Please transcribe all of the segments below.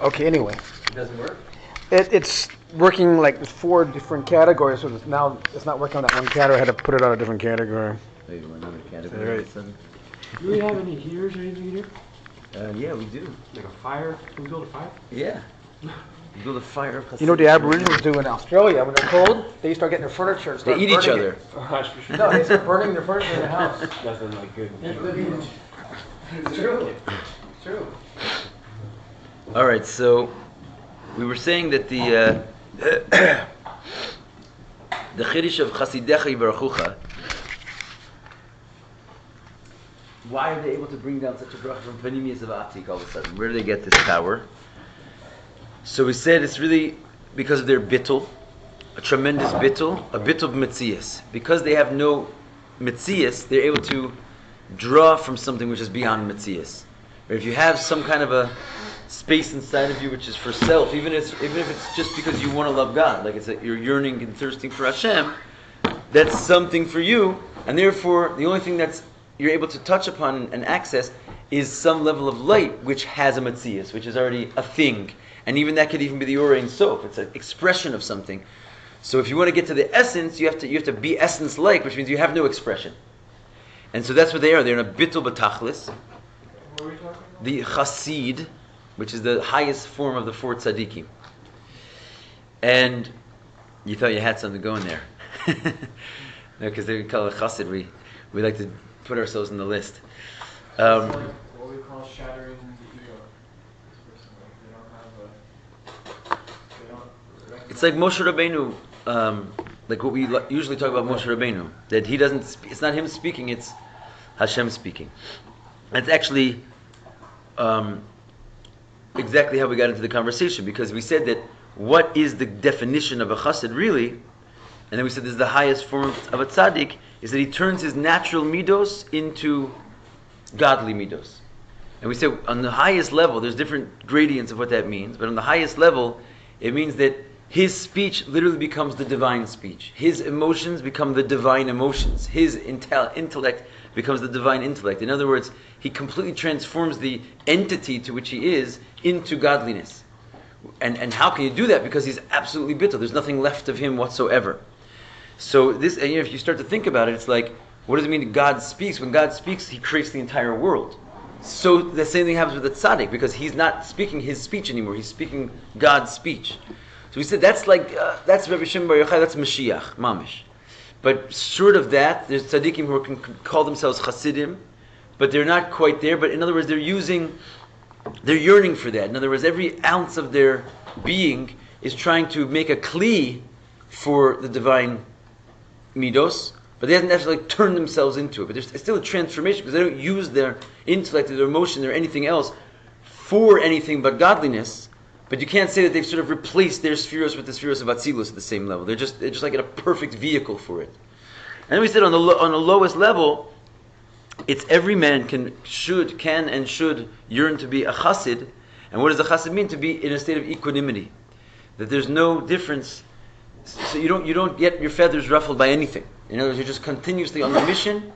Okay, anyway. It doesn't work? It's working like 4 different categories, so now it's not working on that one category. I had to put it on a different category. Oh, you want another category? Right. Do we have any heaters or anything here? Yeah, we do. Like a fire? Can we build a fire? Yeah. We build a fire of chasid. You know what the Aboriginals do in Australia when they're cold? They start getting their furniture and start They eat each burning other. it. No, they start burning their furniture in the house. Nothing like good. It's true. It's true. All right, so we were saying that the chiddush of chasidecha yibaruchucha. Why are they able to bring down such a bracha from panimius of atik all of a sudden? Where do they get this power? So we said it's really because of their bittul, a tremendous bittul, a bittul of metzias. Because they have no metzias, they're able to draw from something which is beyond metzias. Or if you have some kind of a space inside of you which is for self, even if it's just because you want to love God, like you're yearning and thirsting for Hashem, that's something for you, and therefore the only thing that's you're able to touch upon and access is some level of light which has a metzias, which is already a thing. And even that could even be the Ora Ein Sof. It's an expression of something. So if you want to get to the essence, you have to be essence-like, which means you have no expression. And so that's what they are. They're in a bittul b'tachlis. What are we talking about? The chasid, which is the highest form of the 4 tzadikim. And you thought you had something going there. No, because they call it chasid. We like to put ourselves in the list. It's like what we call shattering the ego. They don't recognize. It's like Moshe Rabbeinu, like what we usually talk about Moshe Rabbeinu, that he doesn't. It's not him speaking; it's Hashem speaking. That's actually exactly how we got into the conversation, because we said that what is the definition of a chasid really, and then we said this is the highest form of a tzadik, is that he turns his natural midos into godly midos. And we said on the highest level, there's different gradients of what that means, but on the highest level, it means that his speech literally becomes the divine speech. His emotions become the divine emotions. His intellect becomes the divine intellect. In other words, he completely transforms the entity to which he is into godliness. And how can you do that? Because he's absolutely bittul. There's nothing left of him whatsoever. So this, and if you start to think about it, it's like, what does it mean that God speaks? When God speaks, he creates the entire world. So the same thing happens with the tzaddik, because he's not speaking his speech anymore. He's speaking God's speech. So we said that's like, that's Rabbi Shimon Bar Yochai, that's Mashiach, mamish. But short of that, there's tzaddikim who can call themselves chasidim, but they're not quite there. But in other words, they're yearning for that. In other words, every ounce of their being is trying to make a kli for the divine midos, but they haven't necessarily turned themselves into it. But there's still a transformation, because they don't use their intellect or their emotion or anything else for anything but godliness. But you can't say that they've sort of replaced their spheros with the spheros of Atzilus at the same level. They're just like a perfect vehicle for it. And then we said on the lowest level, it's every man can and should yearn to be a chasid. And what does a chasid mean? To be in a state of equanimity, that there's no difference. So you don't get your feathers ruffled by anything. In other words, you're just continuously on the mission.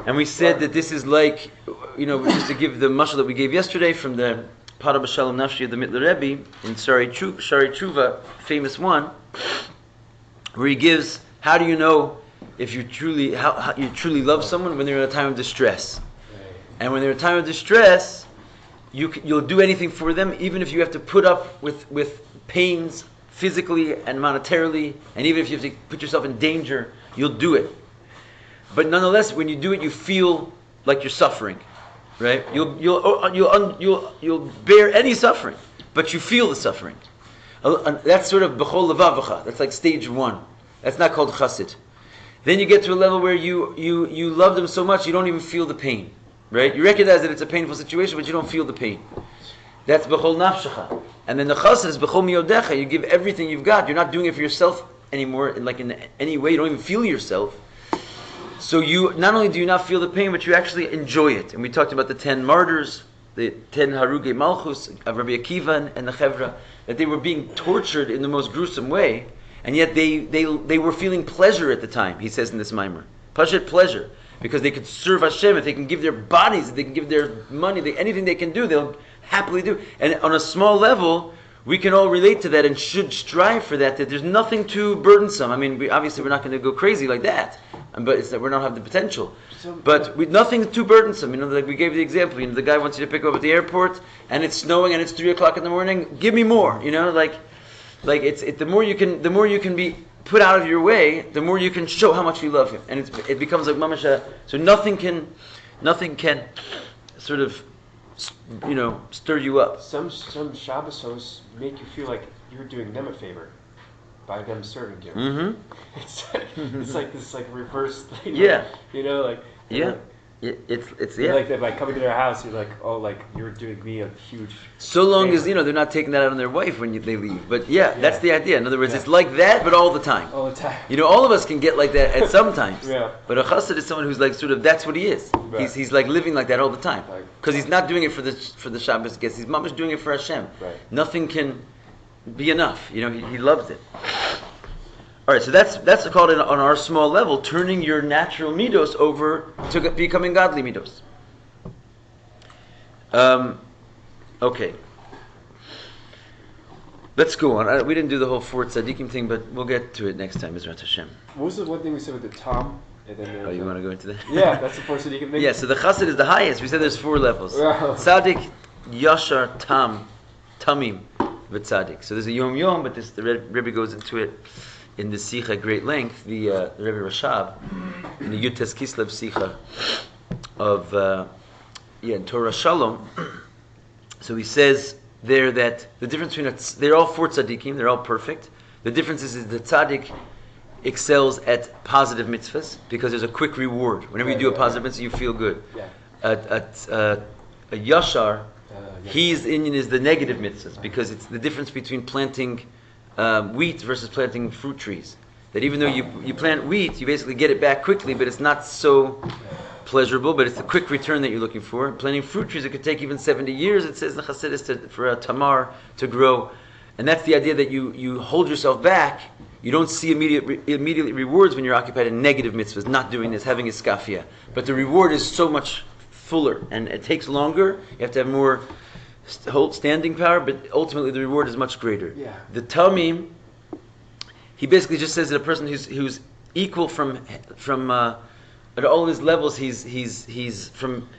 And we said that this is like, just to give the mashal that we gave yesterday from the Para B'Shalom Nafshi of the Mittler Rebbe in Shari Tshuva, famous one, where he gives, how do you know if you truly love someone? When they're in a time of distress. And when they're in a time of distress, you'll do anything for them, even if you have to put up with pains physically and monetarily, and even if you have to put yourself in danger, you'll do it. But nonetheless, when you do it, you feel like you're suffering, right? You'll bear any suffering, but you feel the suffering. That's sort of b'chol levavacha. That's like stage 1. That's not called chasid. Then you get to a level where you love them so much you don't even feel the pain, right? You recognize that it's a painful situation, but you don't feel the pain. That's b'chol nafshecha. And then the chasid is b'chol miyodecha. You give everything you've got. You're not doing it for yourself anymore, in any way. You don't even feel yourself. So you not only do you not feel the pain, but you actually enjoy it. And we talked about the 10 martyrs, the 10 Haruge Malchus of Rabbi Akiva and the Chevra, that they were being tortured in the most gruesome way, and yet they were feeling pleasure at the time, he says in this mimer. Pashat pleasure. Because they could serve Hashem, if they can give their bodies, if they can give their money, anything they can do, they'll happily do. And on a small level, we can all relate to that and should strive for that. That there's nothing too burdensome. I mean, obviously we're not going to go crazy like that, but it's that we don't have the potential. But nothing too burdensome. Like we gave the example. The guy wants you to pick him up at the airport, and it's snowing, and it's 3:00 in the morning. Give me more. Like it's the more you can be put out of your way, the more you can show how much you love him, and it becomes like mamasha. So nothing can sort of stir you up. Some Shabbosos make you feel like you're doing them a favor by them serving you. Mm-hmm. It's like this reverse thing. Yeah. Yeah. It's Like that by coming to their house, you're like, oh, like you're doing me a huge. So long favor. as they're not taking that out on their wife when they leave. But that's the idea. In other words, it's like that, but all the time. All the time. All of us can get like that at some times. Yeah. But a chasid is someone who's like sort of that's what he is. Right. He's like living like that all the time. Right. Because he's not doing it for the Shabbos guests. He's mamash doing it for Hashem. Right. Nothing can be enough. He loves it. All right, so that's called on our small level, turning your natural midos over to becoming godly midos. Okay. Let's go on. We didn't do the whole 4 tzadikim thing, but we'll get to it next time, Mizrat Hashem. What was the one thing we said with the Tom? And then You want to go into that? Yeah, that's the 4 tzadikim thing. Yeah, so the chasid is the highest. We said there's 4 levels. Yeah. Tzadik, Yashar, Tamim, but Tzadik. So there's a Yom, but the Rabbi goes into it in the Sikha at great length, the Rabbi Rashab, in the Yud Tet Kislev Sikha of Torah Shalom. So he says there that the difference between they're all 4 tzaddikim, they're all perfect. The difference is the tzaddik excels at positive mitzvahs because there's a quick reward. Whenever you do a positive mitzvah, you feel good. Yeah. A yashar, his Indian is the negative mitzvahs because it's the difference between planting wheat versus planting fruit trees. That even though you plant wheat, you basically get it back quickly, but it's not so pleasurable, but it's the quick return that you're looking for. Planting fruit trees, it could take even 70 years, it says in the Chassidus, for a tamar to grow. And that's the idea that you hold yourself back. You don't see immediately rewards when you're occupied in negative mitzvahs, not doing this, having iskafia. But the reward is so much fuller, and it takes longer. You have to have more standing power, but ultimately the reward is much greater. Yeah. The Tamim, he basically just says that a person who's equal from at all his levels, he's from.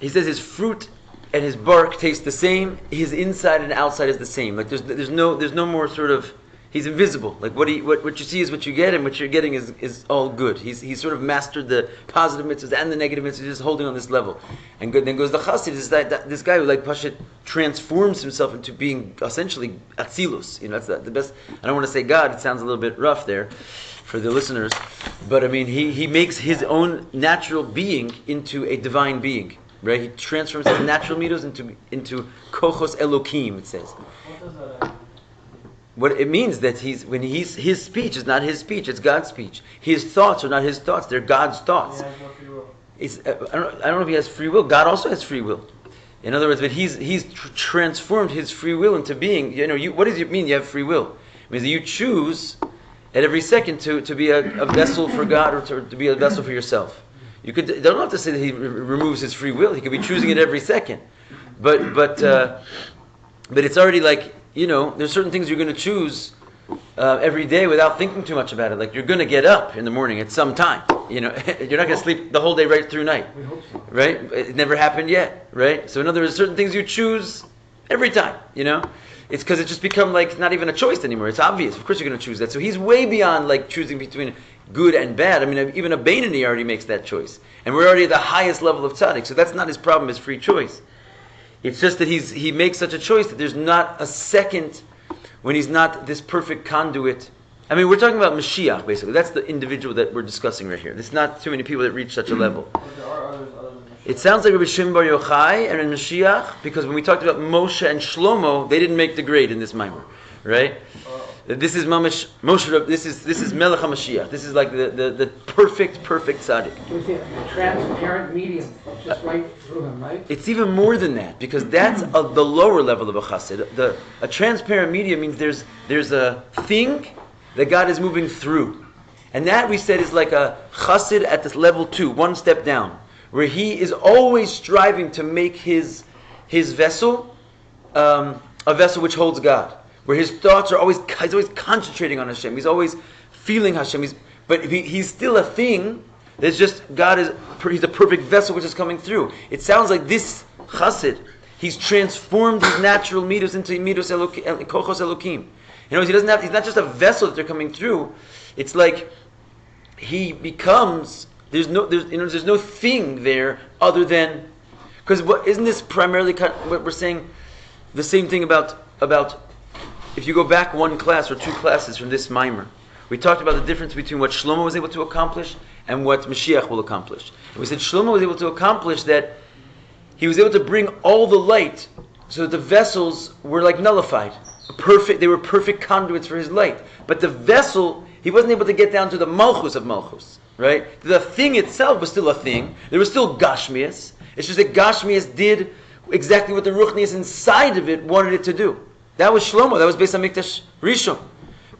He says his fruit and his bark taste the same. His inside and outside is the same. Like there's no more sort of. He's invisible. Like what you see is what you get, and what you're getting is all good. He's sort of mastered the positive mitzvahs and the negative mitzvahs, just holding on this level. And then goes the chasid, this guy who like Pashit transforms himself into being essentially atzilus. That's the best. I don't want to say God. It sounds a little bit rough there for the listeners, but I mean he makes his own natural being into a divine being. Right? He transforms his natural midos into kochos elokim. It says. What does that What it means that his speech is not his speech; it's God's speech. His thoughts are not his thoughts; they're God's thoughts. He has no free will. I don't know if he has free will. God also has free will. In other words, but he's transformed his free will into being. What does it mean? You have free will. It means that you choose at every second to be a vessel for God or to be a vessel for yourself. You don't have to say that he removes his free will. He could be choosing it every second, but it's already like. There's certain things you're going to choose every day without thinking too much about it. Like you're going to get up in the morning at some time. You're not going to sleep the whole day right through night. We hope so. Right? It never happened yet. Right? So in other words, certain things you choose every time. It's because it's just become like not even a choice anymore. It's obvious. Of course you're going to choose that. So he's way beyond like choosing between good and bad. I mean, even a Beinoni already makes that choice. And we're already at the highest level of tzaddik. So that's not his problem, his free choice. It's just that he makes such a choice that there's not a second when he's not this perfect conduit. I mean, we're talking about Mashiach, basically. That's the individual that we're discussing right here. There's not too many people that reach such a level. But there are others other than Mashiach. It sounds like Rabbi Shimon Bar Yochai and in Mashiach, because when we talked about Moshe and Shlomo, they didn't make the grade in this mimer, right? This is Mamash Moshe. This is Melech HaMashiach. This is like the perfect tzaddik. With the transparent medium, just right through him, right? It's even more than that, because that's the lower level of a chasid. A transparent medium means there's a thing that God is moving through, and that we said is like a chasid at this level 2, one step down, where he is always striving to make his his vessel, a vessel which holds God, where his thoughts are always, he's always concentrating on Hashem, he's always feeling Hashem, but he's still a thing. There's just, he's a perfect vessel which is coming through. It sounds like this chasid, he's transformed his natural midos into midos kochos elokim. He's not just a vessel that they're coming through. It's like he becomes, there's no thing there other than, because isn't this primarily what we're saying? The same thing about if you go back one class or two classes from this mimer, we talked about the difference between what Shlomo was able to accomplish and what Mashiach will accomplish. And we said Shlomo was able to accomplish that. He was able to bring all the light so that the vessels were like nullified. They were perfect conduits for his light. But the vessel, he wasn't able to get down to the malchus of malchus, right? The thing itself was still a thing. There was still gashmias. It's just that gashmias did exactly what the ruchnias inside of it wanted it to do. That was Shlomo. That was based on Mikdash Rishon.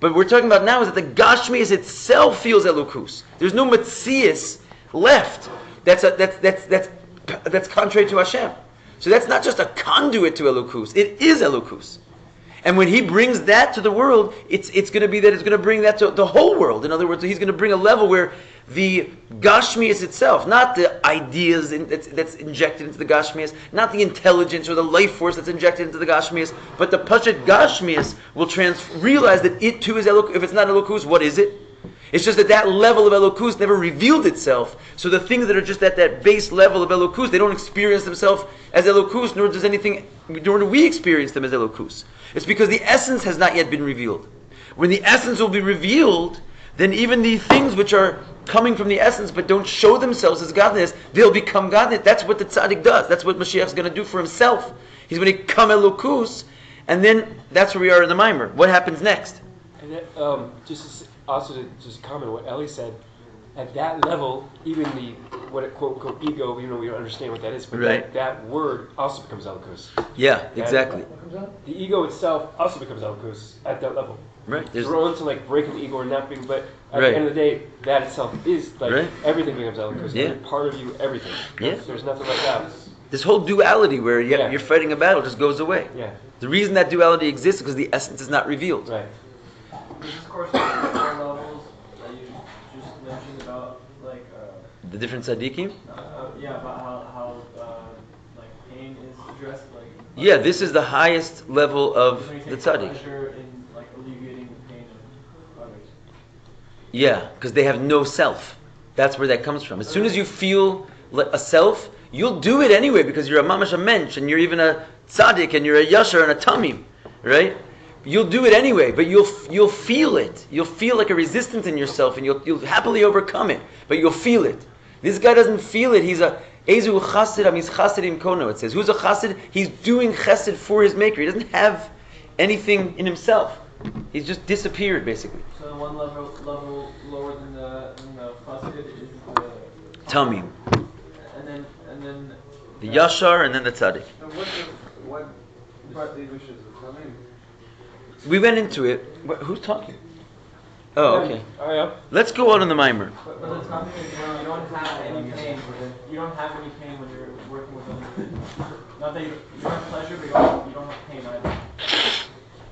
But what we're talking about now is that the gashmias itself feels elokus. There's no matzias left. That's contrary to Hashem. So that's not just a conduit to elokus. It is elokus. And when he brings that to the world, it's going to bring that to the whole world. In other words, he's going to bring a level where the Gashmias itself, not the ideas that's injected into the Gashmias, not the intelligence or the life force that's injected into the Gashmias, but the Pashat Gashmias will realize that it too is Elokus. If it's not Elokus, what is it? It's just that level of Elokus never revealed itself. So the things that are just at that base level of Elokus, they don't experience themselves as Elokus, nor do we experience them as Elokus. It's because the essence has not yet been revealed. When the essence will be revealed, then even the things which are coming from the essence but don't show themselves as godliness, they'll become godliness. That's what the tzadik does. That's what Mashiach is going to do for himself. He's going to become Elokus, and then that's where we are in the mimer. What happens next? And that, also to just comment on what Ellie said, at that level, even the what it quote unquote ego, even though we don't understand what that is, but right. that word also becomes elokus. Yeah, exactly. The ego itself also becomes elokus at that level. Right. So we're on to like breaking the ego or not being, but at the end of the day, that itself is like everything becomes elokus. Yeah. Every part of you, everything. Yeah. There's nothing like that. This whole duality where you're fighting a battle just goes away. Yeah. The reason that duality exists is because the essence is not revealed. Right. Does this correspond to the four levels that you just mentioned about, like... the different tzaddikim? About how like pain is addressed, like... Yeah, this is the highest level of the tzaddik. Pleasure in, like, alleviating the pain of others. Yeah, because they have no self. That's where that comes from. As soon as you feel a self, you'll do it anyway because you're a mamash, a mensch, and you're even a tzaddik, and you're a yashar and a tamim, right? You'll do it anyway, but you'll feel it. You'll feel like a resistance in yourself, and you'll happily overcome it. But you'll feel it. This guy doesn't feel it. He's a ezu chasid amis chasidim kono. It says, who's a chasid? He's doing chesed for his maker. He doesn't have anything in himself. He's just disappeared, basically. So one level lower than the chassid is the Tamim. And then The yashar, and then the tzaddik. And what distinguishes the tamim? We went into it. Who's talking? Oh, okay. Oh, yeah. Let's go on in the mimer. But the tamim is when you don't have any pain. You don't have any pain when you're working with other. Not that you don't have pleasure, but you don't have pain either.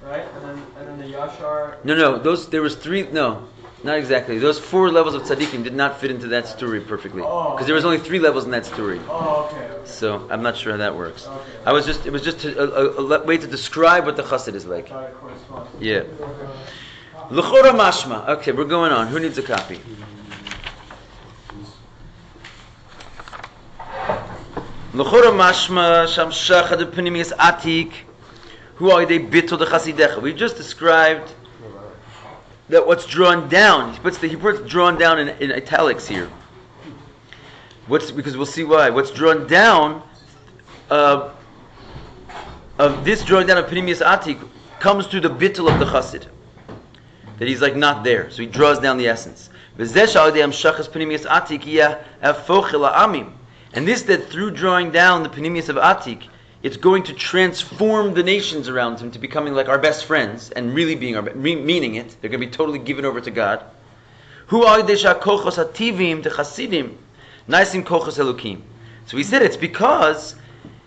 Right? And then the yashar. No. There was three. No, not exactly. Those four levels of tzaddikim did not fit into that story perfectly because there was only three levels in that story. Oh, okay. So I'm not sure how that works. Okay. It was just a way to describe what the chasid is like. Corresponds. Yeah. L'chora mashma. Okay, we're going on. Who needs a copy? L'chora mashma sham shachad pnimius atik. Who are they bittul the chasidecha? We just described that what's drawn down. He puts drawn down in italics here. Because we'll see why. What's drawn down of this drawing down of Pnimius Atik comes through the bittul of the chasid. That he's like not there. So he draws down the essence. And this that through drawing down the Pnimius of Atik, it's going to transform the nations around him to becoming like our best friends and really being meaning it. They're going to be totally given over to God. Who are the kochos hativim the chasidim naisim kochos elukim? So he said it's because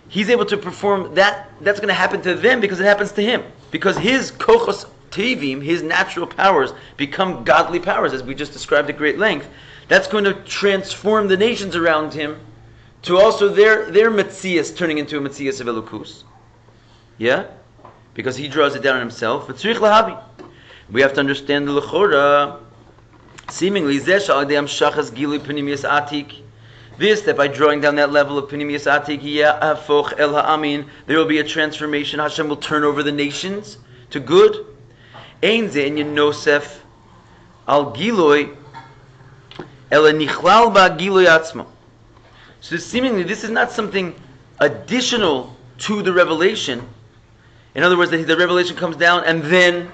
he's able to perform that. That's going to happen to them because it happens to him. Because his kochos tevim, his natural powers, become godly powers, as we just described at great length. That's going to transform the nations around him to also their metzias turning into a metzias of elukus. Yeah? Because he draws it down on himself. We have to understand the lechora. Seemingly, this that by drawing down that level of Pnimius Atik, there will be a transformation. Hashem will turn over the nations to good. Ein ze inyan nosef al giloy ela nichlal ba giloy atzmo. So seemingly, this is not something additional to the revelation. In other words, that the revelation comes down and then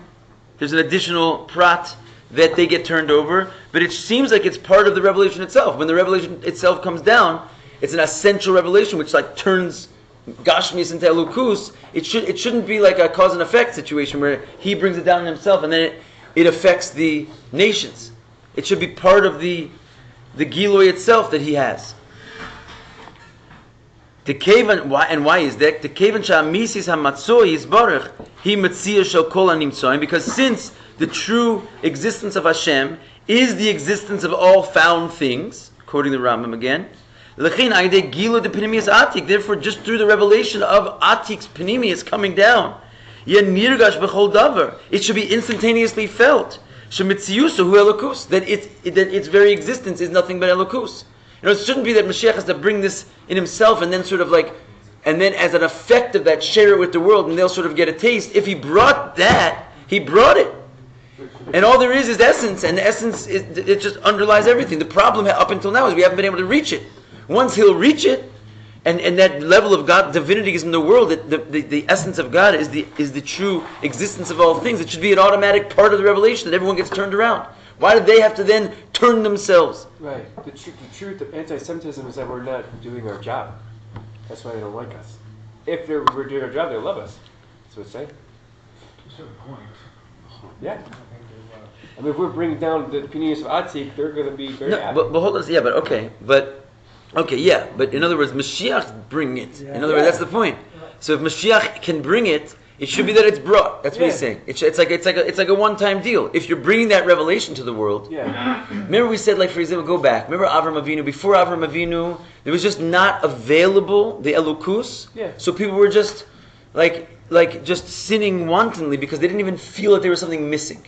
there's an additional prat that they get turned over, but it seems like it's part of the revelation itself. When the revelation itself comes down, it's an essential revelation which like turns Gashmias into Elukus. It shouldn't be like a cause and effect situation where he brings it down on himself and then it affects the nations. It should be part of the Giloy itself that he has. Why is that? Because since the true existence of Hashem is the existence of all found things, quoting the Rambam again. Therefore, just through the revelation of Atik's Pnimius coming down, it should be instantaneously felt that its very existence is nothing but Elokus. It shouldn't be that Mashiach has to bring this in himself and then and then as an effect of that, share it with the world and they'll sort of get a taste. If he brought that, he brought it. And all there is essence, and the essence, it just underlies everything. The problem up until now is we haven't been able to reach it. Once he'll reach it, and that level of God, divinity is in the world, that the essence of God is the true existence of all things. It should be an automatic part of the revelation that everyone gets turned around. Why did they have to then turn themselves? Right. The truth of anti-Semitism is that we're not doing our job. That's why they don't like us. If we're doing our job, they'll love us. That's what it's saying. To a certain point. Yeah. I mean, if we're bringing down the Pnimius of Atik, they're going to be very happy. But hold on, but in other words, Mashiach bring it. In other words, that's the point. So if Mashiach can bring it, it should be that it's brought. That's what he's saying. It's like a one-time deal. If you're bringing that revelation to the world, remember we said, like for example, go back. Remember Avram Avinu? Before Avram Avinu, there was just not available the Elokus. Yeah. So people were just like just sinning wantonly because they didn't even feel that there was something missing.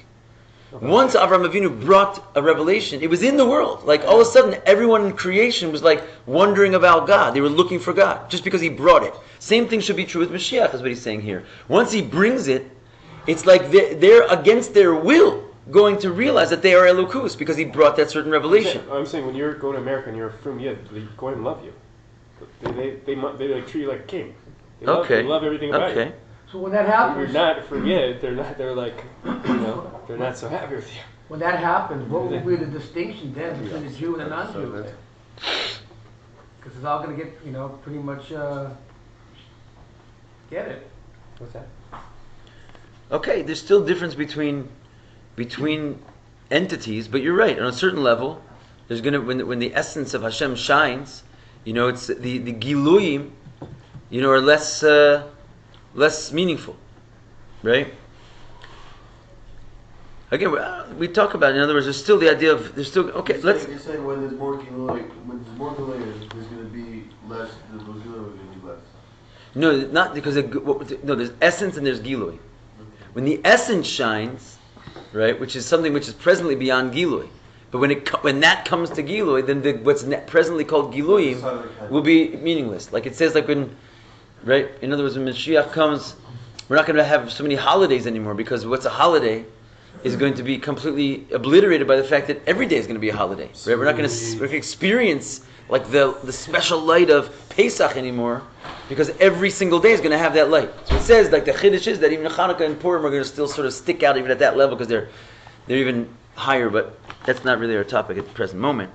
Once Avraham Avinu brought a revelation, it was in the world. Like all of a sudden, everyone in creation was like wondering about God. They were looking for God just because he brought it. Same thing should be true with Mashiach, is what he's saying here. Once he brings it, it's like they're against their will going to realize that they are Elokus because he brought that certain revelation. I'm saying when you're going to America and you're from Yid, they go ahead and love you. They like treat you like a king. They love everything about you. So when that happens, you're not from Yid, they're like, they're not so happy with you. When that happens, what will be the distinction then between the Jew and the non-Jew? Because it's all going to get, pretty much get it. What's that? Okay, there's still difference between entities, but you're right. On a certain level, there's going to when the essence of Hashem shines, it's the Giluyim, are less meaningful, right? Again, we talk about it. In other words, there's still the idea of You're saying when there's more Gilui, there's going to be less. The Gilui is going to be less. No, not because there's essence and there's Gilui. Okay. When the essence shines, right, which is something which is presently beyond Gilui, but when that comes to Gilui, then what's presently called Giluyim will be meaningless. Like it says, like when. Right? In other words, when Mashiach comes, we're not going to have so many holidays anymore because what's a holiday is going to be completely obliterated by the fact that every day is going to be a holiday. Right? We're not going to experience like the special light of Pesach anymore because every single day is going to have that light. So it says like the Chiddush is that even Hanukkah and Purim are going to still sort of stick out even at that level because they're even higher, but that's not really our topic at the present moment.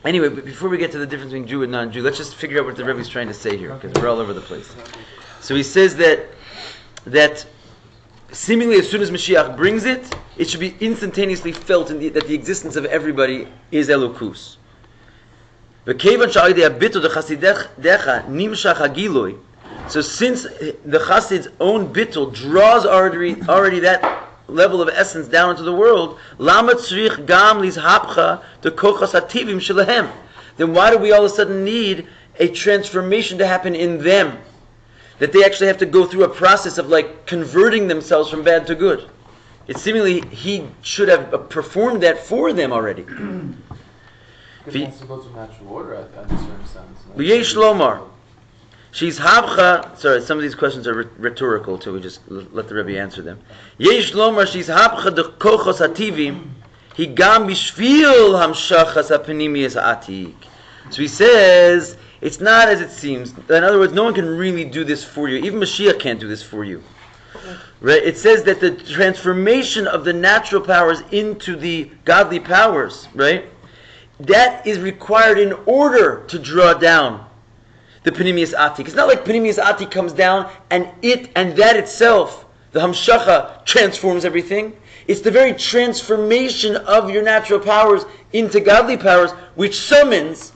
Anyway, but before we get to the difference between Jew and non-Jew, let's just figure out what the Rebbe is trying to say here, because we're all over the place. So he says that seemingly as soon as Mashiach brings it, it should be instantaneously felt that the existence of everybody is Elokus. So since the chasid's own bittul draws already that level of essence down into the world, lama tzrich gam lizhapcha the kochas hativim shelahem. Then why do we all of a sudden need a transformation to happen in them? That they actually have to go through a process of like converting themselves from bad to good. It's seemingly he should have performed that for them already. Because it has to go through natural order at a certain sense. Yesh lomar. She's habcha. Sorry, some of these questions are rhetorical, so we just let the Rabbi answer them. Yesh lomar, she's habcha de kochos hativim. He gam bishvil hamshachas hapnimiyas atik. So he says it's not as it seems. In other words, no one can really do this for you. Even Mashiach can't do this for you. Right? It says that the transformation of the natural powers into the godly powers, right? That is required in order to draw down the Pnimius Atik. It's not like Pnimius Atik comes down and that itself, the Hamshacha, transforms everything. It's the very transformation of your natural powers into godly powers which summons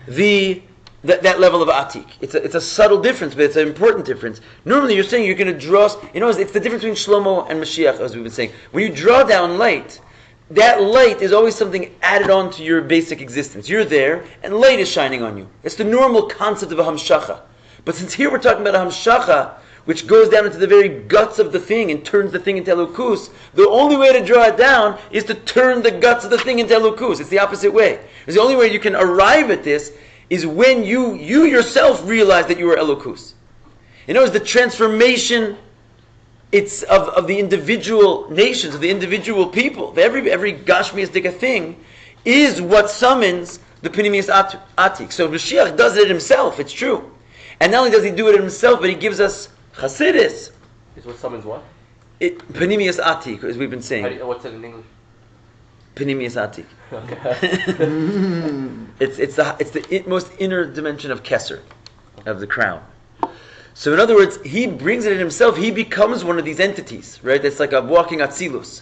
that level of Atik. It's a subtle difference, but it's an important difference. Normally you're saying you're going to draw, it's the difference between Shlomo and Mashiach, as we've been saying. When you draw down light, that light is always something added on to your basic existence. You're there, and light is shining on you. It's the normal concept of a hamshacha. But since here we're talking about a hamshacha, which goes down into the very guts of the thing and turns the thing into elukus, the only way to draw it down is to turn the guts of the thing into elukus. It's the opposite way. It's the only way you can arrive at this is when you yourself realize that you are elukus. In other words, the transformation it's of the individual nations, of the individual people. Every gashmiistic thing is what summons the Pnimius Atik. So Mashiach does it himself, it's true. And not only does he do it himself, but he gives us chasidis. Is what summons what? Pnimius Atik, as we've been saying. What's it in English? Pnimius Atik. Okay. It's the most inner dimension of Kesser, of the crown. So in other words, he brings it in himself. He becomes one of these entities, right? That's like a walking atzilus.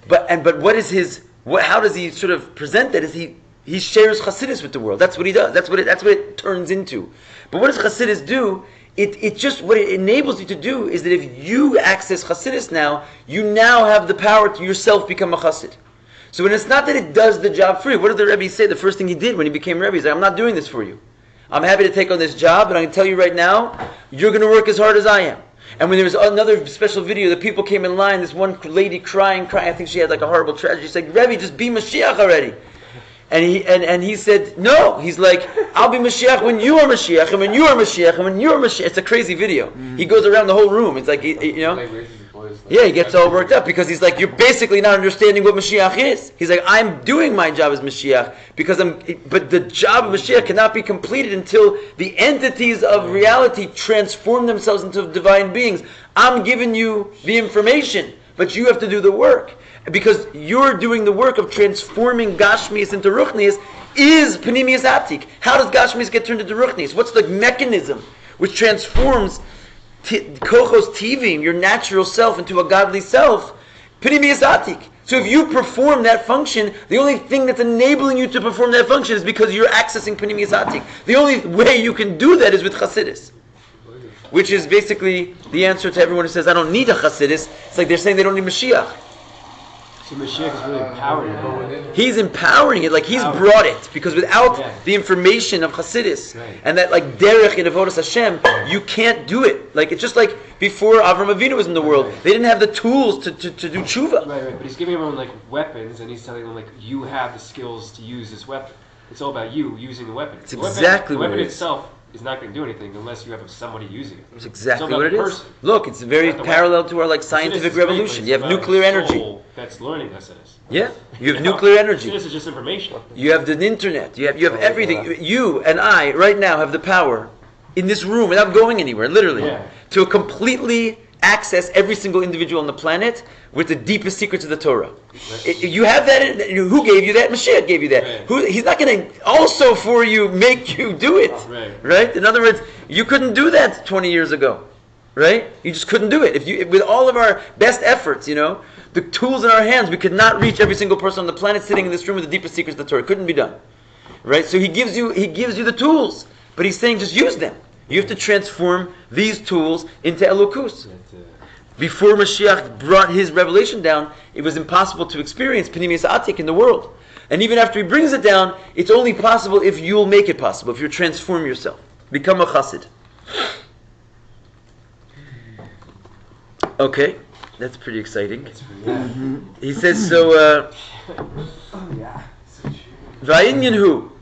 But what is his? How does he sort of present that? Is he shares chasidus with the world? That's what he does. That's what it turns into. But what does chasidus do? It just what it enables you to do is that if you access chasidus now, you now have the power to yourself become a chasid. So when it's not that it does the job for you, what did the Rabbi say? The first thing he did when he became Rabbi, he's like, I'm not doing this for you. I'm happy to take on this job, but I can tell you right now, you're going to work as hard as I am. And when there was another special video, the people came in line, this one lady crying, I think she had like a horrible tragedy. She said, Rebbe, just be Mashiach already. And he said, no. He's like, I'll be Mashiach when you are Mashiach, and when you are Mashiach, and when you are Mashiach. It's a crazy video. He goes around the whole room. It's like, yeah, he gets all worked up because he's like, you're basically not understanding what Mashiach is. He's like, I'm doing my job as Mashiach but the job of Mashiach cannot be completed until the entities of reality transform themselves into divine beings. I'm giving you the information, but you have to do the work. Because you're doing the work of transforming Gashmias into Ruchnias is Pnimius Atik. How does Gashmias get turned into Ruchnias? What's the mechanism which transforms Kochos Tivim, your natural self, into a godly self? Pnimius Atik. So if you perform that function, the only thing that's enabling you to perform that function is because you're accessing Pnimius Atik. The only way you can do that is with Chasidus. Which is basically the answer to everyone who says, I don't need a Chasidus. It's like they're saying they don't need Mashiach. So Mashiach is really empowering it. He's empowering it, like he's brought it. Because without the information of Chasidus and that like derech in Avodas Hashem, you can't do it. Like it's just like before Avram Avinu was in the world, they didn't have the tools to do tshuva. Right. But he's giving everyone like weapons, and he's telling them like you have the skills to use this weapon. It's all about you using the weapon. It's exactly the what weapon it is. itself is not going to do anything unless you have somebody using it. It's exactly about what it the is. person. Look, it's very parallel to our like scientific revolution. You have nuclear energy. That's learning Hasidus. Yeah, you have nuclear energy. Hasidus is just information. You have the internet. You have everything. You and I right now have the power in this room without going anywhere, literally, to completely access every single individual on the planet with the deepest secrets of the Torah. You have that. Who gave you that? Mashiach gave you that. He's not going to also for you make you do it. Right? In other words, you couldn't do that 20 years ago. Right? You just couldn't do it. With all of our best efforts, the tools in our hands, we could not reach every single person on the planet sitting in this room with the deepest secrets of the Torah. It couldn't be done. Right? So he gives you the tools, but he's saying just use them. You have to transform these tools into Elokus. Before Mashiach brought his revelation down, it was impossible to experience Pnimius Atik in the world. And even after he brings it down, it's only possible if you'll make it possible, if you transform yourself. Become a chasid. Okay, that's pretty exciting. He says, so, Va'inyan hu.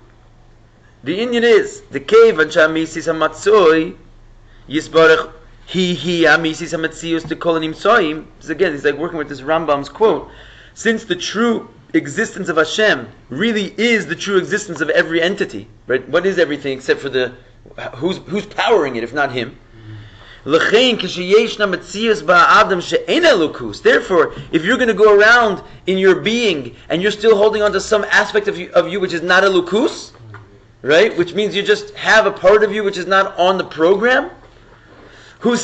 The Inyan is, the cave and Shamisis HaMatzoi, Yisbarach, he Amisis HaMatzios to Kolanim Soim. Again, he's like working with this Rambam's quote. Since the true existence of Hashem really is the true existence of every entity, right? What is everything except for who's powering it if not him? Therefore, if you're going to go around in your being and you're still holding on to some aspect of you which is not Elokus, right? Which means you just have a part of you which is not on the program. It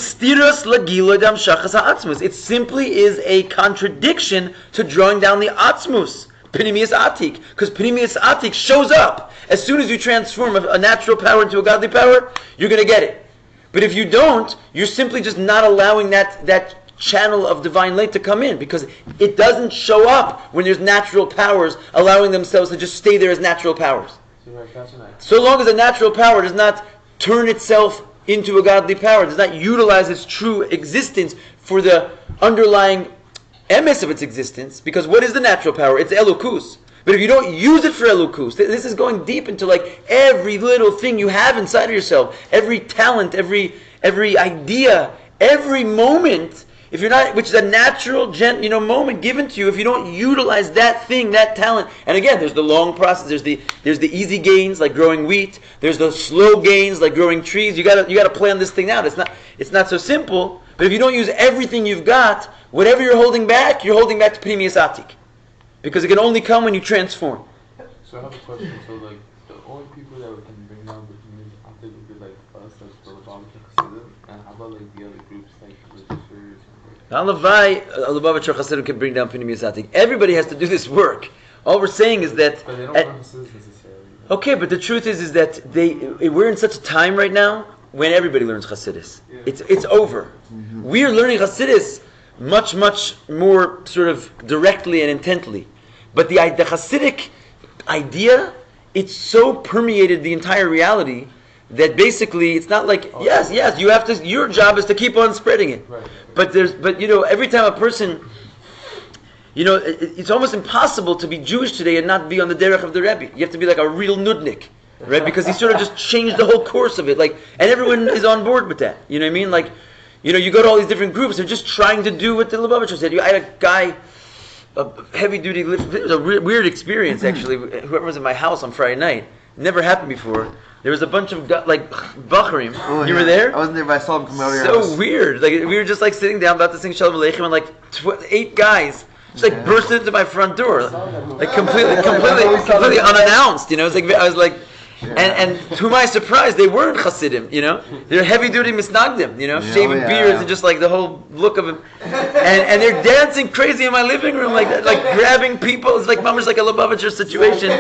simply is a contradiction to drawing down the Atzmus, Pnimius Atik, because Pnimius Atik shows up. As soon as you transform a natural power into a godly power, you're going to get it. But if you don't, you're simply just not allowing that channel of divine light to come in, because it doesn't show up when there's natural powers allowing themselves to just stay there as natural powers. So long as a natural power does not turn itself into a godly power, does not utilize its true existence for the underlying emes of its existence, because what is the natural power? It's Elokus. But if you don't use it for Elokus, this is going deep into like every little thing you have inside of yourself, every talent, every idea, every moment. If you're not, which is a natural, moment given to you, if you don't utilize that thing, that talent, and again, there's the long process. There's the easy gains like growing wheat. There's the slow gains like growing trees. You gotta plan this thing out. It's not so simple. But if you don't use everything you've got, whatever you're holding back to Pnimius Atik, because it can only come when you transform. So I have a question. So like the only people that we can bring down the Pnimius Atik would be like us, like the Rabbi and chasid, and how about like the other groups like Lucifers? Halavai, Lubavitcher Chassidim can bring down Pnimius Atik. Everybody has to do this work. All we're saying is that. But they don't learn Chassidus necessarily. Okay, but the truth is that we're in such a time right now when everybody learns Chassidus. Yeah. It's over. Mm-hmm. We are learning Chassidus much more sort of directly and intently. But the Chassidic idea, it's so permeated the entire reality that basically it's not like yes, you have to. Your job is to keep on spreading it. Right. But every time a person, it's almost impossible to be Jewish today and not be on the derech of the Rabbi. You have to be like a real nudnik, right? Because he sort of just changed the whole course of it. Like, and everyone is on board with that. You know what I mean? Like, you go to all these different groups. They're just trying to do what the Lubavitcher said. I had a guy, a heavy duty lift. It was a weird experience actually. Whoever was in my house on Friday night, never happened before. There was a bunch of Bachrim. Oh, you were there? I wasn't there, but I saw them come out here. So weird. Like we were just like sitting down about to sing Shalom Aleichem, and like 8 guys just like burst into my front door, like completely unannounced. It's like I was like, and to my surprise, they weren't Hasidim. They're heavy duty misnagdim. Shaving beards and just like the whole look of them, and they're dancing crazy in my living room, like grabbing people. It's like mama's like a Lubavitcher situation.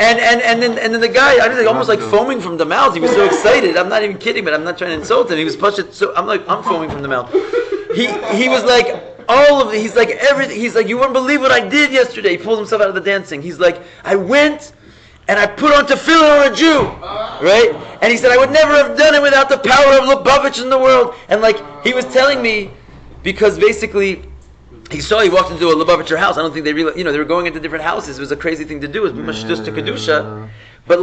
And then the guy, I was like almost like foaming from the mouth. He was so excited. I'm not even kidding, but I'm not trying to insult him. He was pushed. So I'm foaming from the mouth. He was like all of it. He's like everything. He's like, you wouldn't believe what I did yesterday. He pulled himself out of the dancing. He's like, I went and I put on tefillin on a Jew, right? And he said I would never have done it without the power of Lubavitch in the world. And like he was telling me, because basically. He walked into a Lubavitcher house. I don't think they realized, they were going into different houses. It was a crazy thing to do. It was much just to Kedusha. But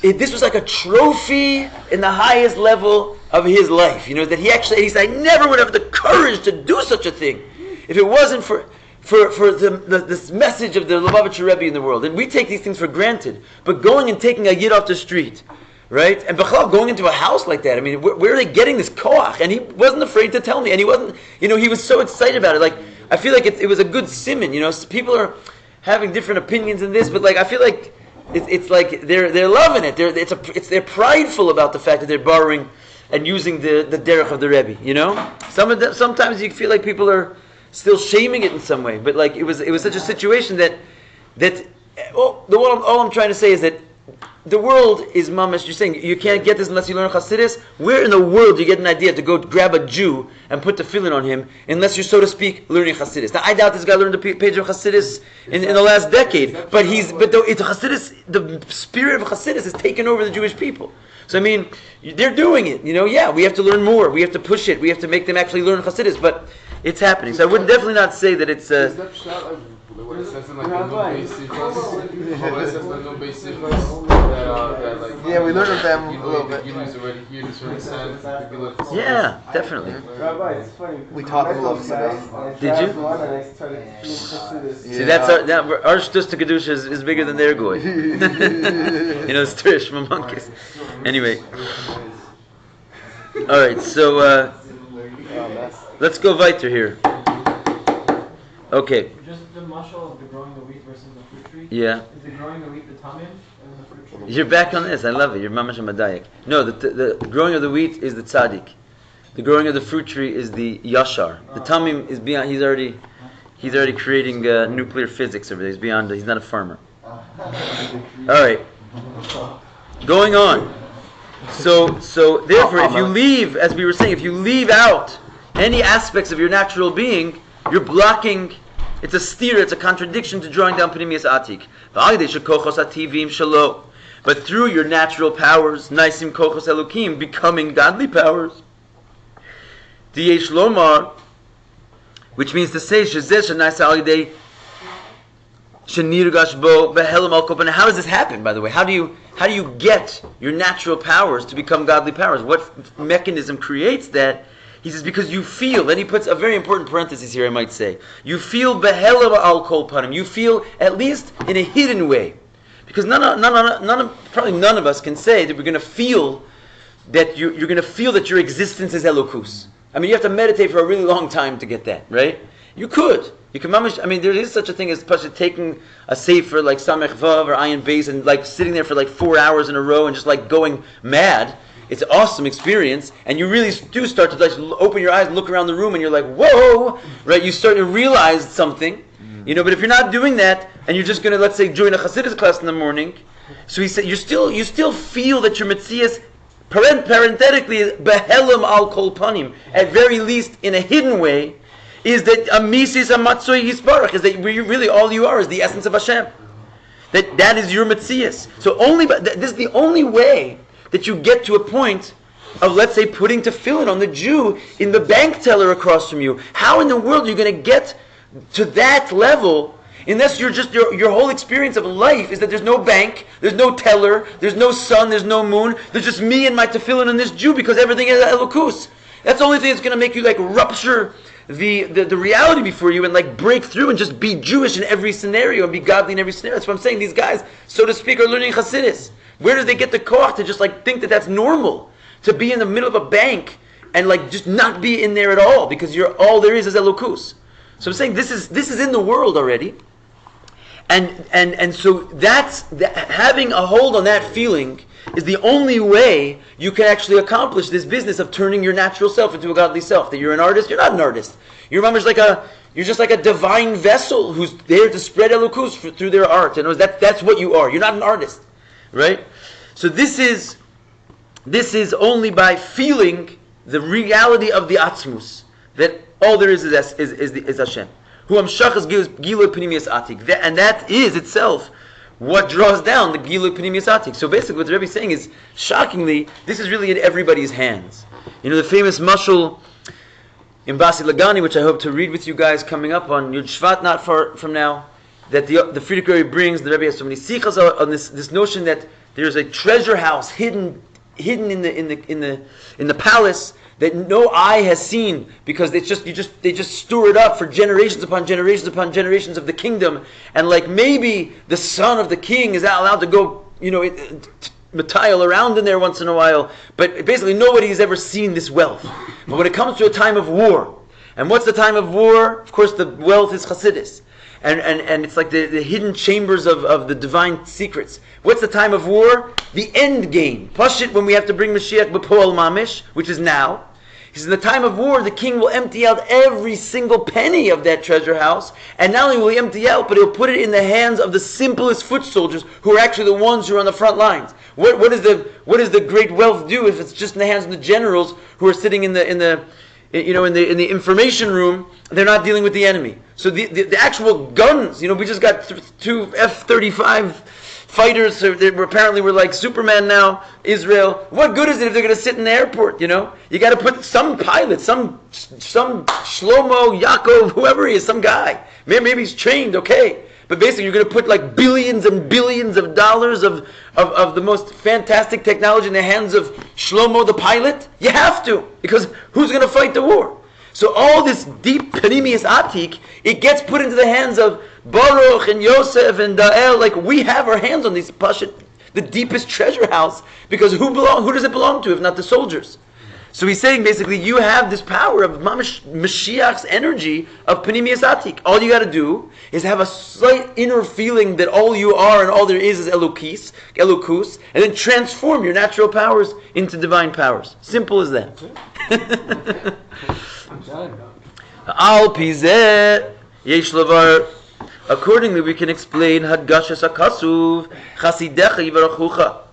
this was like a trophy in the highest level of his life. That he said, I never would have the courage to do such a thing if it wasn't for this message of the Lubavitcher Rebbe in the world. And we take these things for granted. But going and taking a yid off the street, right? And Bechal going into a house like that, I mean, where are they getting this koach? And he wasn't afraid to tell me. And he wasn't, he was so excited about it. Like, I feel like it was a good simon, People are having different opinions in this, but I feel like it's like they're loving it. They're prideful about the fact that they're borrowing and using the derech of the Rebbe. Sometimes you feel like people are still shaming it in some way, but it was such a situation that all I'm trying to say is that the world is mamash. You're saying you can't get this unless you learn Chassidus. Where in the world do you get an idea to go grab a Jew and put the tefillin on him unless you're, so to speak, learning Chassidus? Now, I doubt this guy learned the page of Chassidus in the last decade, but it's Chassidus. The spirit of Chassidus has taken over the Jewish people. So I mean, they're doing it. Yeah, we have to learn more. We have to push it. We have to make them actually learn Chassidus. But it's happening. So I would definitely not say that it's. Is that shot like what it says in like the no basic what it says in the no basic that like Yeah, we learned with them a little bit. You use already here to certain sense. Yeah, definitely. Rabbi, it's funny. We taught them a little Did you? See, that's our shtus to kedusha is bigger than their goy. It's Trish from monkeys. Anyway, all right. So let's go weiter here. Okay. Just the mashal of the growing the wheat versus the fruit tree. Yeah. Is the growing the wheat the tamim and the fruit tree? You're back on this. I love it. You're mamash madayak. No, the growing of the wheat is the tzadik. The growing of the fruit tree is the yashar. The tamim is beyond. He's already creating nuclear physics over there. He's beyond. He's not a farmer. All right. Going on. So therefore, if you leave, as we were saying, if you leave out any aspects of your natural being, you're blocking. It's a steer. It's a contradiction to drawing down Pnimius Atik. But through your natural powers, Naisim Kochos Elokim, becoming godly powers, Diyesh Lomar, which means to say, Shezeh Shanais Alidei Shenirgash Bo Behelam Al Kopan. How does this happen, by the way? How do you get your natural powers to become godly powers? What mechanism creates that? He says, because you feel, and he puts a very important parenthesis here, I might say. You feel behelam al kol panim. You feel, at least in a hidden way. Because probably none of us can say that we're going to feel that you're going to feel that your existence is elokus. I mean, you have to meditate for a really long time to get that, right? You could. You can mamish, there is such a thing as taking a sefer like Samech Vav or Ayin Beis and like sitting there for like 4 hours in a row and just like going mad. It's an awesome experience, and you really do start to like open your eyes and look around the room, and you're like, "Whoa!" Right? You start to realize something, But if you're not doing that, and you're just going to, let's say, join a Hasidus class in the morning, so he said, you still feel that your Metzias, parenthetically, is behelam al kol panim, at very least in a hidden way, is that amisis amatzoi yisbarach, is that really all you are is the essence of Hashem. That is your Metzias. So this is the only way that you get to a point of, let's say, putting tefillin on the Jew in the bank teller across from you. How in the world are you going to get to that level unless you're just your whole experience of life is that there's no bank, there's no teller, there's no sun, there's no moon, there's just me and my tefillin and this Jew because everything is elokus. That's the only thing that's going to make you like rupture the reality before you and like break through and just be Jewish in every scenario and be godly in every scenario. That's what I'm saying. These guys, so to speak, are learning Chassidus. Where do they get the koach to just like think that that's normal? To be in the middle of a bank and like just not be in there at all because all there is elokus. So I'm saying this is in the world already. And so having a hold on that feeling is the only way you can actually accomplish this business of turning your natural self into a godly self. That you're an artist, you're not an artist. You're just like a divine vessel who's there to spread elokus through their art. And that's what you are. You're not an artist, right? So this is only by feeling the reality of the atzmus that all there is Hashem. Who Amshachas Gilui Pnimius Atik, and that is itself what draws down the Gilui Pnimius Atik. So basically, what the Rebbe is saying is, shockingly, this is really in everybody's hands. The famous mashal in Basi Lagani, which I hope to read with you guys coming up on Yud Shvat, not far from now, that the Frierdiker Rebbe brings. The Rebbe has so many sichas on this notion that there's a treasure house hidden in the palace that no eye has seen because they just store it up for generations upon generations upon generations of the kingdom, and like maybe the son of the king is allowed to go matile around in there once in a while, but basically nobody has ever seen this wealth. But when it comes to a time of war, and what's the time of war? Of course, the wealth is Chassidus. And it's like the hidden chambers of the divine secrets. What's the time of war? The end game. Pashit, when we have to bring Mashiach b'po'al mamish, which is now. He He says, in the time of war, the king will empty out every single penny of that treasure house, and not only will he empty out, but he'll put it in the hands of the simplest foot soldiers, who are actually the ones who are on the front lines. What does the great wealth do if it's just in the hands of the generals who are sitting in the information room? They're not dealing with the enemy. So the actual guns, we just got two F-35 fighters. Apparently we're like Superman now, Israel. What good is it if they're going to sit in the airport? You got to put some pilot, some Shlomo, Yaakov, whoever he is, some guy. Maybe he's trained, okay. But basically you're going to put like billions and billions of dollars of the most fantastic technology in the hands of Shlomo the pilot? You have to, because who's going to fight the war? So all this deep Panimius Atik, it gets put into the hands of Baruch and Yosef and Dael. Like, we have our hands on these Pashut, the deepest treasure house, because who does it belong to if not the soldiers? So he's saying basically you have this power of Mashiach's energy of Panimius Atik. All you got to do is have a slight inner feeling that all you are and all there is Elokus, and then transform your natural powers into divine powers. Simple as that. Al Pizeh Yesh Lavar. Accordingly, we can explain Hadgashas Akasuv Chasidecha Yivarachucha.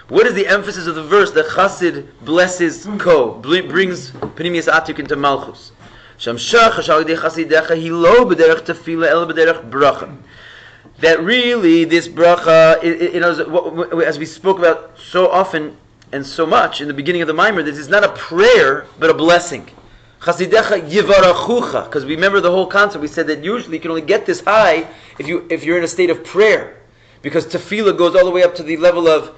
What is the emphasis of the verse that Chasid blesses brings Panimius Atik into Malchus? That really this bracha, as we spoke about so often and so much in the beginning of the Maimer, this is not a prayer but a blessing. Chasidecha yivarachucha, because remember the whole concept. We said that usually you can only get this high if you're in a state of prayer, because tefillah goes all the way up to the level of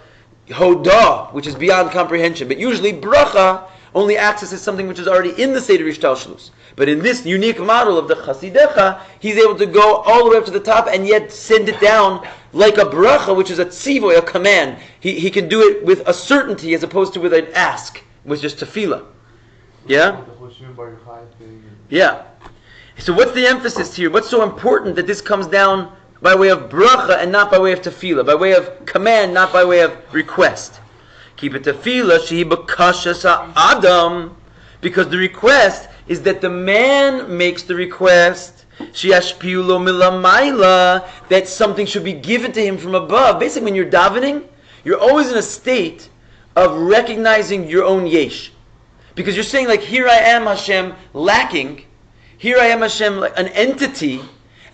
hodah, which is beyond comprehension. But usually bracha only accesses something which is already in the state of ishtalshlus. But in this unique model of the chasidecha, he's able to go all the way up to the top and yet send it down like a bracha, which is a tzivoy, a command. He can do it with a certainty as opposed to with an ask, with just tefillah. Yeah? Yeah. So what's the emphasis here? What's so important that this comes down by way of bracha and not by way of tefillah, by way of command, not by way of request? Keep it tefillah, shehi b'kashas ha'adam, because the request is that the man makes the request, she'ashpiu lo milamayla, that something should be given to him from above. Basically, when you're davening, you're always in a state of recognizing your own yesh. Because you're saying, like, here I am, Hashem, lacking. Here I am, Hashem, like an entity,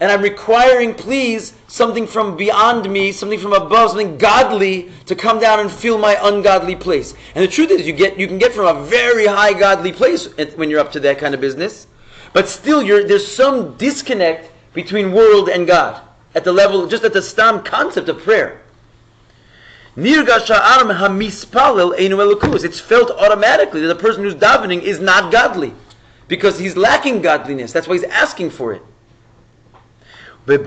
and I'm requiring, please, something from beyond me, something from above, something godly to come down and fill my ungodly place. And the truth is, you can get from a very high godly place when you're up to that kind of business, but still there's some disconnect between world and God at the level, just at the stam concept of prayer. It's felt automatically that the person who's davening is not godly, because he's lacking godliness. That's why he's asking for it. When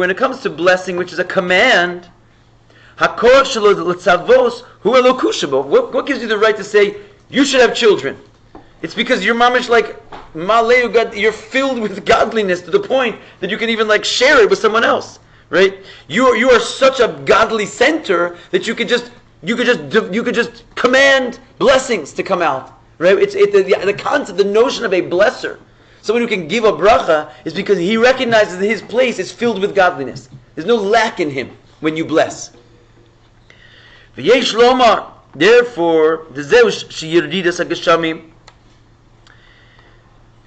it comes to blessing, which is a command, what gives you the right to say you should have children? It's because you're mamish like maleu God, you're filled with godliness to the point that you can even like share it with someone else. Right? You are such a godly center that you could just command blessings to come out. Right? It's the concept, the notion of a blesser, someone who can give a bracha, is because he recognizes that his place is filled with godliness. There's no lack in him when you bless. V'yesh lomar, therefore,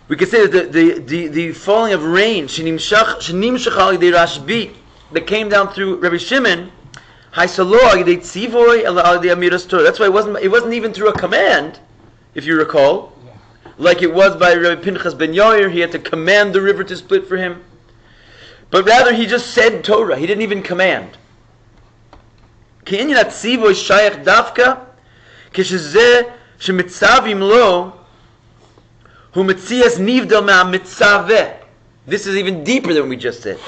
we could say that the falling of rain that came down through Rabbi Shimon, that's why it wasn't even through a command, if you recall, like it was by Rabbi Pinchas ben Yair. He had to command the river to split for him, but rather he just said Torah. He didn't even command. This is even deeper than we just said.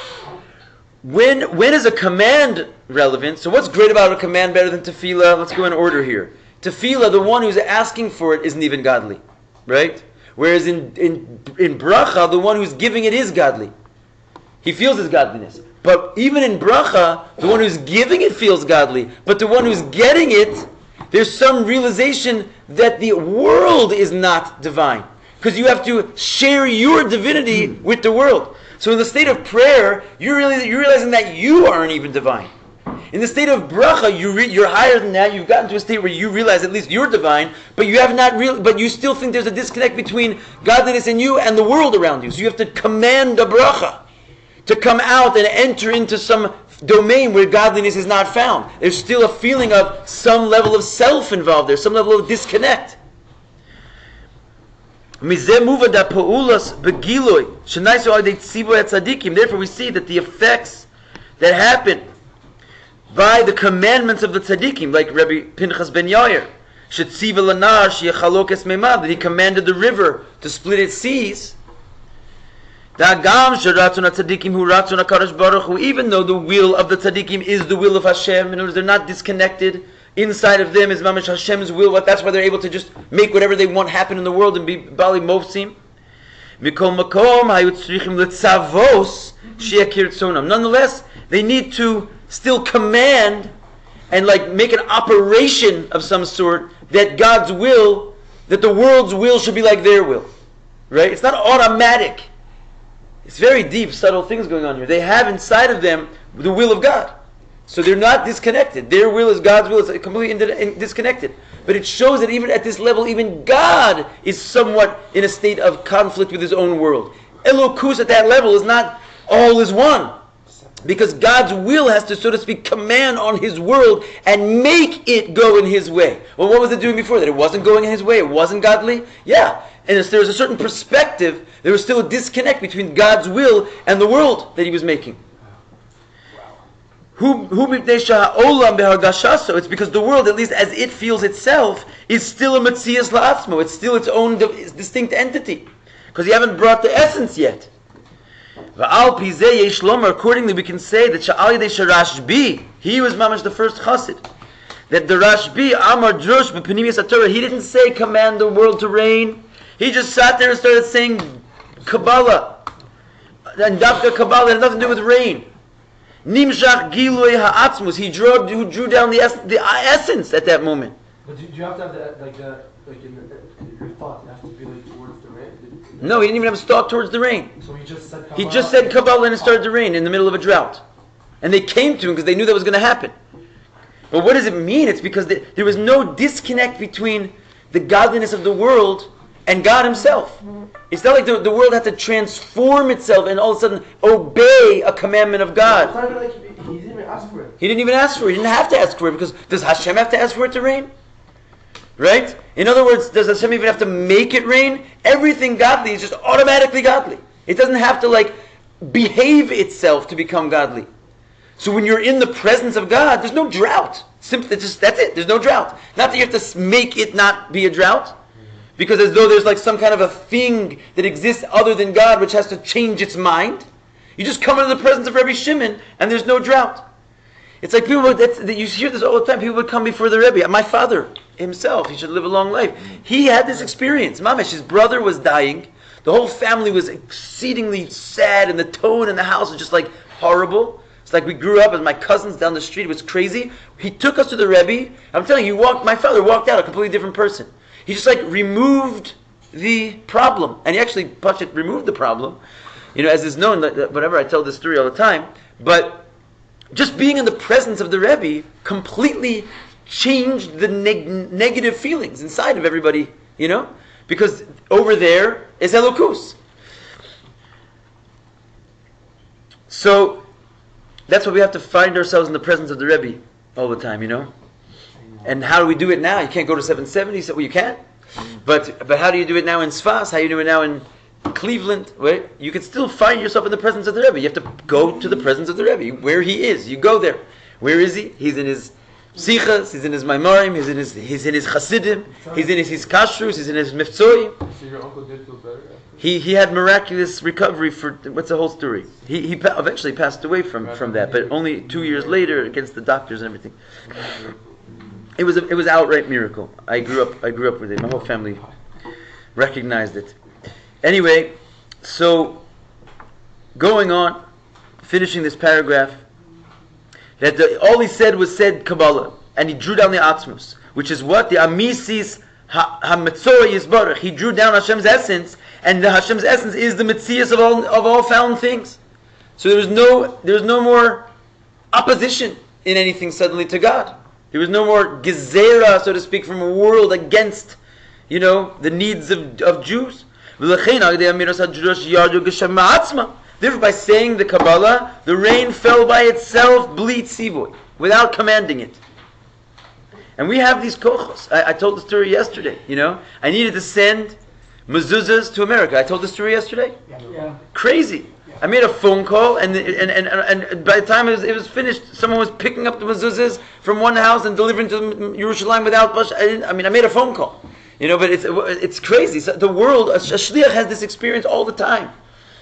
When is a command relevant? So what's great about a command better than tefillah? Let's go in order here. Tefillah, the one who's asking for it isn't even godly, right? Whereas in bracha, the one who's giving it is godly. He feels his godliness. But even in bracha, the one who's giving it feels godly. But the one who's getting it, there's some realization that the world is not divine. Because you have to share your divinity with the world. So in the state of prayer, you're realizing that you aren't even divine. In the state of bracha, you're higher than that. You've gotten to a state where you realize at least you're divine, but you have not but you still think there's a disconnect between godliness in you and the world around you. So you have to command a bracha to come out and enter into some domain where godliness is not found. There's still a feeling of some level of self involved there, some level of disconnect. Therefore we see that the effects that happen by the commandments of the tzaddikim, like Rabbi Pinchas ben Yair, that he commanded the river to split its seas. Even though the will of the tzaddikim is the will of Hashem, in other words, they're not disconnected. Inside of them is mamash Hashem's will. That's why they're able to just make whatever they want happen in the world and be bali mofsim. Nonetheless, they need to still command and make an operation of some sort that God's will, that the world's will should be like their will. Right? It's not automatic. It's very deep, subtle things going on here. They have inside of them the will of God. So they're not disconnected. Their will is God's will. It's completely disconnected. But it shows that even at this level, even God is somewhat in a state of conflict with His own world. Elokus at that level is not all is one. Because God's will has to, so to speak, command on His world and make it go in His way. Well, what was it doing before that? It wasn't going in His way. It wasn't godly? Yeah. And if there was a certain perspective, there was still a disconnect between God's will and the world that He was making. It's because the world, at least as it feels itself, is still a Metzias La'atzmo. It's still its own distinct entity. Because you haven't brought the essence yet. Accordingly, we can say that Rashbi, he was mamash the first chasid. That the Rashbi, Amar Drush, B'Panimius HaTorah, he didn't say command the world to rain. He just sat there and started saying Kabbalah. And Dafka Kabbalah had nothing to do with rain. Nimshach Gilui Ha'atzmus. He drew down the essence at that moment. But do you have to have that, in your thought, it has to be towards the rain? No, he didn't even have a thought towards the rain. So he just said Kabbalah? He just said Kabbalah and it started to rain in the middle of a drought. And they came to him because they knew that was going to happen. But what does it mean? It's because there was no disconnect between the godliness of the world and God Himself. It's not like the world had to transform itself and all of a sudden obey a commandment of God. It's not like he didn't even ask for it. He didn't even ask for it. He didn't have to ask for it because does Hashem have to ask for it to rain? Right? In other words, does Hashem even have to make it rain? Everything godly is just automatically godly. It doesn't have to behave itself to become godly. So when you're in the presence of God, there's no drought. Simply, that's it. There's no drought. Not that you have to make it not be a drought. Because as though there's some kind of a thing that exists other than God which has to change its mind. You just come into the presence of Rabbi Shimon and there's no drought. It's like people, you hear this all the time, people would come before the Rebbe. My father himself, he should live a long life. He had this experience. Mamash, his brother was dying. The whole family was exceedingly sad and the tone in the house was just horrible. It's like we grew up as my cousins down the street. It was crazy. He took us to the Rebbe. I'm telling you, my father walked out a completely different person. He just removed the problem. And he actually, Pashit, removed the problem. As is known, whatever, I tell this story all the time. But just being in the presence of the Rebbe completely changed the negative feelings inside of everybody, Because over there is Elokus. So, that's why we have to find ourselves in the presence of the Rebbe all the time, And how do we do it now? You can't go to 770. So, well, you can. But how do you do it now in Sfas? How do you do it now in Cleveland? Right? You can still find yourself in the presence of the Rebbe. You have to go to the presence of the Rebbe. Where he is, you go there. Where is he? He's in his Sichas, he's in his Maimarim, he's in his Chasidim, he's in his Kashrus, he's in his Miftzoi. So your uncle did feel better after? He had miraculous recovery for, what's the whole story? He eventually passed away from that, but only 2 years later against the doctors and everything. It was outright miracle. I grew up with it. My whole family recognized it. Anyway, so going on, finishing this paragraph, that all he said was said Kabbalah. and he drew down the Atzmus, which is what? The Amisis HaMetzora Yisbarach. He drew down Hashem's essence, and the Hashem's essence is the Metzias of all found things. So there was no more opposition in anything suddenly to God. There was no more gezerah, so to speak, from a world against, the needs of Jews. Therefore, by saying the Kabbalah, the rain fell by itself, bli tzivoy, without commanding it. And we have these kochos. I told the story yesterday, I needed to send mezuzahs to America. I told the story yesterday. Yeah. Crazy. I made a phone call, and by the time it was finished, someone was picking up the mezuzahs from one house and delivering to Yerushalayim without bush. I made a phone call. But it's crazy. So the world, a shliach has this experience all the time.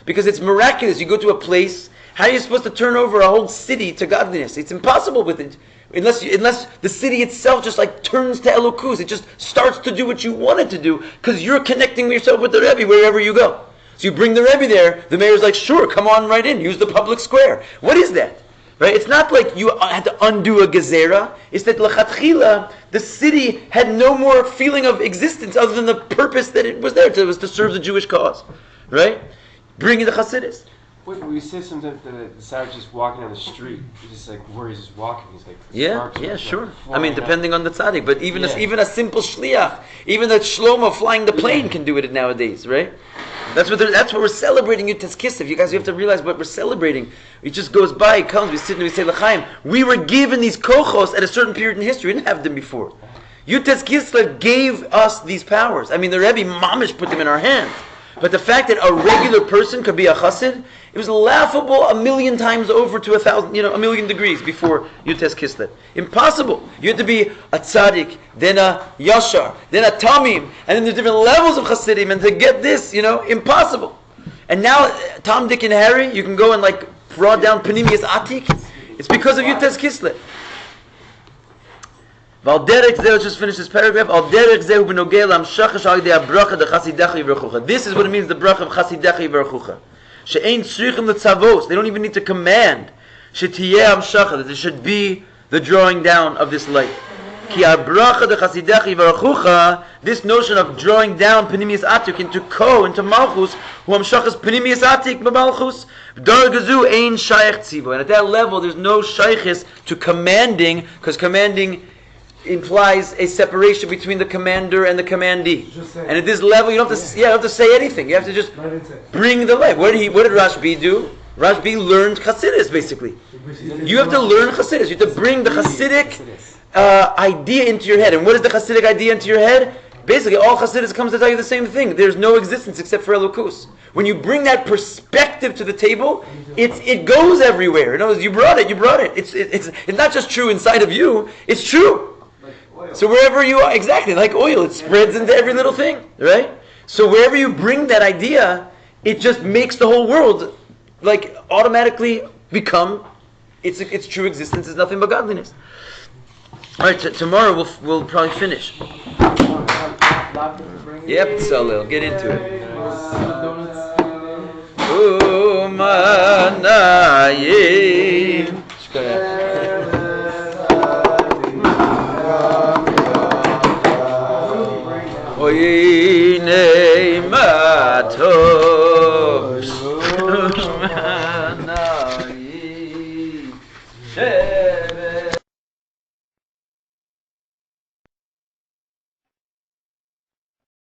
Because it's miraculous. You go to a place, how are you supposed to turn over a whole city to godliness? It's impossible with it. Unless the city itself just turns to Elokus. It just starts to do what you want it to do, because you're connecting yourself with the Rebbe wherever you go. So you bring the Rebbe there, the mayor's like, sure, come on right in, use the public square. What is that? Right? It's not like you had to undo a gezerah. It's that l'chatchila, the city had no more feeling of existence other than the purpose that it was there. It was to serve the Jewish cause. Right? Bring in the chasidus. We say sometimes that the tzaddik just walking down the street, he's just where he's just walking, he's sure. Depending on the tzaddik, but even a simple shliach, even that Shlomo flying the plane can do it nowadays, right? That's what we're celebrating. Yud Tet Kislev. You guys, you have to realize what we're celebrating. It just goes by, it comes, we sit and we say l'chaim. We were given these kochos at a certain period in history. We didn't have them before. Yud Tet Kislev gave us these powers. The Rebbe mamish put them in our hands. But the fact that a regular person could be a chasid, it was laughable 1,000,000 times over to 1,000, 1,000,000 degrees before Yud Tet Kislev. Impossible. You had to be a tzadik, then a yashar, then a tamim, and then there's different levels of chasidim, and to get this, impossible. And now, Tom, Dick, and Harry, you can go and draw down Panimius Atik. It's because of Yud Tet Kislev. Let's just finish this paragraph. This is what it means, the bracha of chasidecha yivarchucha. She'ein tzrichim letzavos. They don't even need to command. She'tiyeh hamshacha, that there should be the drawing down of this light. Ki bracha de chasidecha yivarchucha. This notion of drawing down panimius atik into malchus, who hamshachas panimius atik b'malchus. Dargazu ein shayach tzivo. And at that level, there's no shaychis to commanding, because commanding implies a separation between the commander and the commandee. And at this level, you don't have to say anything. You have to just bring the light. What did Rashbi do? Rashbi learned Chassidus, basically. You have to learn Chassidus. You have to bring the Chassidic idea into your head. And what is the Chassidic idea into your head? Basically, all Chassidus comes to tell you the same thing. There's no existence except for Elokus. When you bring that perspective to the table, it goes everywhere. In other words, you brought it. It's not just true inside of you, it's true. So wherever you are, exactly, like oil, it spreads into every little thing, right? So wherever you bring that idea, it just makes the whole world, automatically become, its true existence is nothing but godliness. All right, tomorrow we'll probably finish. Yep, Salil, get into it. Umanayim. Oyinei mato